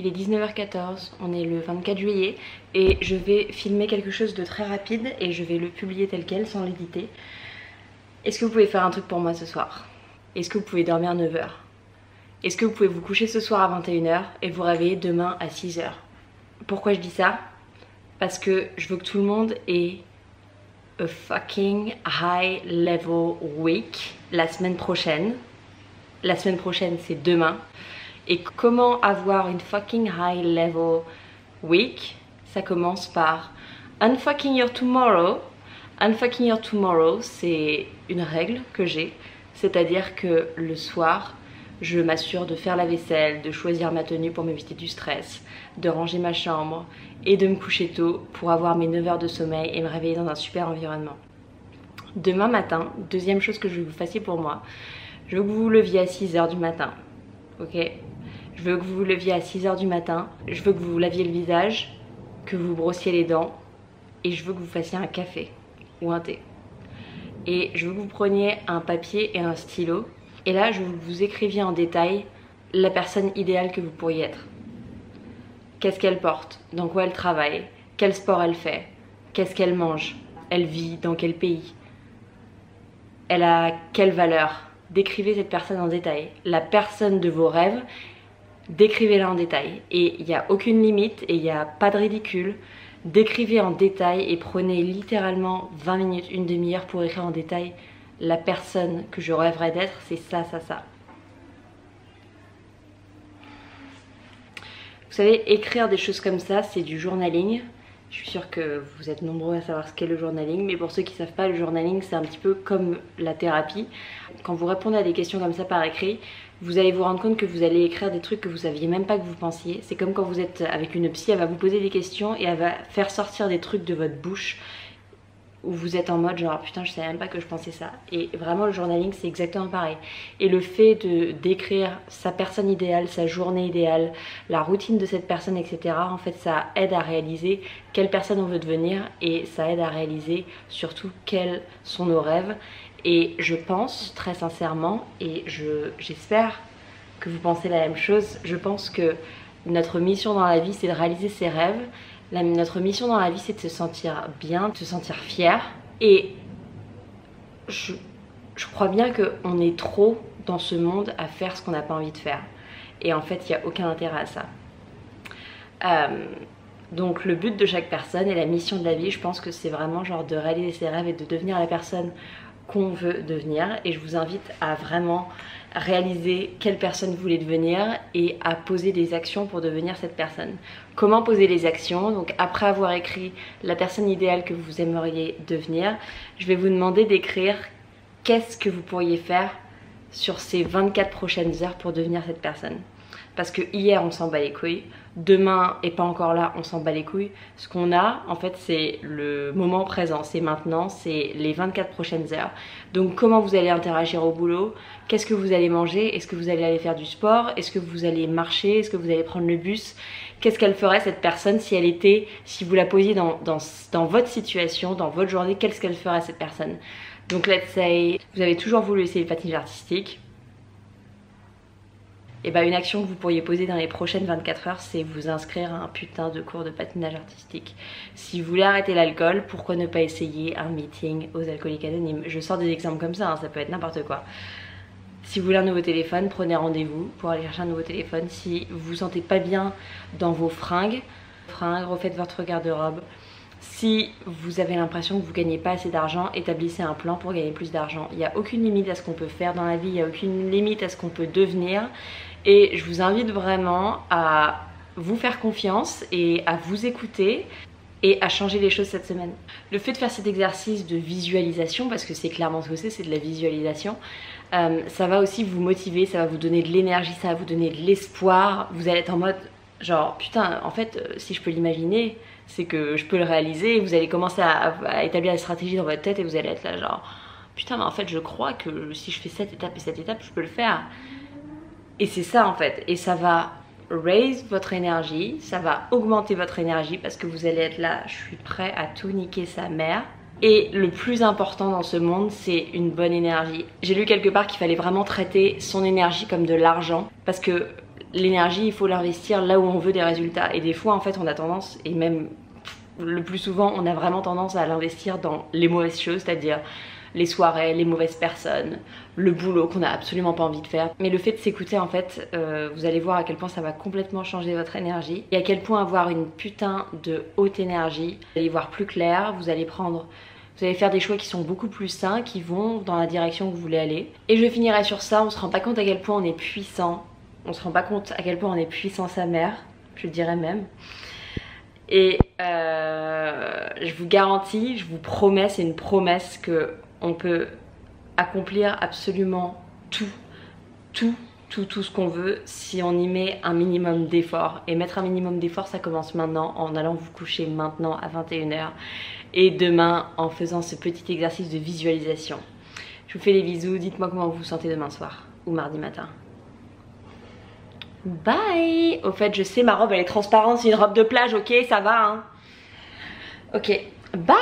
Il est 19h14, on est le 24 juillet et je vais filmer quelque chose de très rapide et je vais le publier tel quel sans l'éditer. Est-ce que vous pouvez faire un truc pour moi ce soir? Est-ce que vous pouvez dormir 9 h? Est-ce que vous pouvez vous coucher ce soir à 21 h et vous réveiller demain à 6 h? Pourquoi je dis ça? Parce que je veux que tout le monde ait a fucking high level week la semaine prochaine. La semaine prochaine c'est demain. Et comment avoir une fucking high level week? Ça commence par unfucking your tomorrow. Unfucking your tomorrow, c'est une règle que j'ai. C'est-à-dire que le soir, je m'assure de faire la vaisselle, de choisir ma tenue pour m'éviter du stress, de ranger ma chambre et de me coucher tôt pour avoir mes 9 heures de sommeil et me réveiller dans un super environnement. Demain matin, deuxième chose que je veux que vous fassiez pour moi, je veux que vous vous leviez à 6 h du matin. Ok? Je veux que vous vous leviez à 6 h du matin, je veux que vous vous laviez le visage, que vous brossiez les dents et je veux que vous fassiez un café ou un thé. Et je veux que vous preniez un papier et un stylo et là je veux que vous écriviez en détail la personne idéale que vous pourriez être. Qu'est-ce qu'elle porte? Dans quoi elle travaille? Quel sport elle fait? Qu'est-ce qu'elle mange? Elle vit dans quel pays? Elle a quelle valeur? Décrivez cette personne en détail. La personne de vos rêves, décrivez-la en détail. Et il n'y a aucune limite et il n'y a pas de ridicule. Décrivez en détail et prenez littéralement 20 minutes, une demi-heure pour écrire en détail la personne que je rêverais d'être, c'est ça, ça, ça. Vous savez, écrire des choses comme ça, c'est du journaling. Je suis sûre que vous êtes nombreux à savoir ce qu'est le journaling, mais pour ceux qui ne savent pas, le journaling, c'est un petit peu comme la thérapie. Quand vous répondez à des questions comme ça par écrit, vous allez vous rendre compte que vous allez écrire des trucs que vous saviez même pas que vous pensiez. C'est comme quand vous êtes avec une psy, elle va vous poser des questions et elle va faire sortir des trucs de votre bouche où vous êtes en mode genre putain je savais même pas que je pensais ça. Et vraiment le journaling c'est exactement pareil. Et le fait de d'écrire sa personne idéale, sa journée idéale, la routine de cette personne, etc. En fait ça aide à réaliser quelle personne on veut devenir et ça aide à réaliser surtout quels sont nos rêves. Et je pense très sincèrement et j'espère que vous pensez la même chose. Je pense que notre mission dans la vie c'est de réaliser ses rêves. Notre mission dans la vie c'est de se sentir bien, de se sentir fier. Et je crois bien qu'on est trop dans ce monde à faire ce qu'on n'a pas envie de faire. Et en fait il n'y a aucun intérêt à ça. Donc le but de chaque personne et la mission de la vie, je pense que c'est vraiment genre de réaliser ses rêves et de devenir la personne qu'on veut devenir. Et je vous invite à vraiment réaliser quelle personne vous voulez devenir et à poser des actions pour devenir cette personne. Comment poser les actions? Donc après avoir écrit la personne idéale que vous aimeriez devenir, je vais vous demander d'écrire qu'est-ce que vous pourriez faire sur ces 24 prochaines heures pour devenir cette personne. Parce que hier on s'en bat les couilles, demain est pas encore là, on s'en bat les couilles. Ce qu'on a en fait c'est le moment présent, c'est maintenant, c'est les 24 prochaines heures. Donc comment vous allez interagir au boulot, qu'est-ce que vous allez manger, est-ce que vous allez aller faire du sport, est-ce que vous allez marcher, est-ce que vous allez prendre le bus. Qu'est-ce qu'elle ferait cette personne si elle était, si vous la posiez dans votre situation, dans votre journée, qu'est-ce qu'elle ferait cette personne. Donc let's say, vous avez toujours voulu essayer le patinage artistique. Et bah une action que vous pourriez poser dans les prochaines 24 heures, c'est vous inscrire à un putain de cours de patinage artistique. Si vous voulez arrêter l'alcool, pourquoi ne pas essayer un meeting aux alcooliques anonymes? Je sors des exemples comme ça, hein, ça peut être n'importe quoi. Si vous voulez un nouveau téléphone, prenez rendez-vous pour aller chercher un nouveau téléphone. Si vous vous sentez pas bien dans vos fringues, refaites votre garde-robe. Si vous avez l'impression que vous ne gagnez pas assez d'argent, établissez un plan pour gagner plus d'argent. Il n'y a aucune limite à ce qu'on peut faire dans la vie, il n'y a aucune limite à ce qu'on peut devenir. Et je vous invite vraiment à vous faire confiance et à vous écouter et à changer les choses cette semaine. Le fait de faire cet exercice de visualisation, parce que c'est clairement ce que c'est de la visualisation, ça va aussi vous motiver, ça va vous donner de l'énergie, ça va vous donner de l'espoir. Vous allez être en mode genre putain en fait si je peux l'imaginer, c'est que je peux le réaliser. Vous allez commencer à établir des stratégies dans votre tête et vous allez être là genre putain mais en fait je crois que si je fais cette étape et cette étape je peux le faire. Et c'est ça en fait, et ça va raise votre énergie, ça va augmenter votre énergie parce que vous allez être là, je suis prêt à tout niquer sa mère. Et le plus important dans ce monde, c'est une bonne énergie. J'ai lu quelque part qu'il fallait vraiment traiter son énergie comme de l'argent parce que l'énergie, il faut l'investir là où on veut des résultats. Et des fois, en fait, on a tendance, et même le plus souvent, on a vraiment tendance à l'investir dans les mauvaises choses, c'est-à-dire les soirées, les mauvaises personnes, le boulot qu'on n'a absolument pas envie de faire. Mais le fait de s'écouter, en fait, vous allez voir à quel point ça va complètement changer votre énergie et à quel point avoir une putain de haute énergie, vous allez voir plus clair, vous allez faire des choix qui sont beaucoup plus sains, qui vont dans la direction que vous voulez aller. Et je finirai sur ça, on se rend pas compte à quel point on est puissant, on se rend pas compte à quel point on est puissant sa mère, je dirais même. Et je vous garantis, je vous promets, c'est une promesse que on peut accomplir absolument tout ce qu'on veut si on y met un minimum d'effort. Et mettre un minimum d'effort, ça commence maintenant en allant vous coucher maintenant à 21 h et demain en faisant ce petit exercice de visualisation. Je vous fais des bisous, dites-moi comment vous vous sentez demain soir ou mardi matin. Bye. Au fait, je sais, ma robe elle est transparente, c'est une robe de plage, ok, ça va hein. Ok, bye.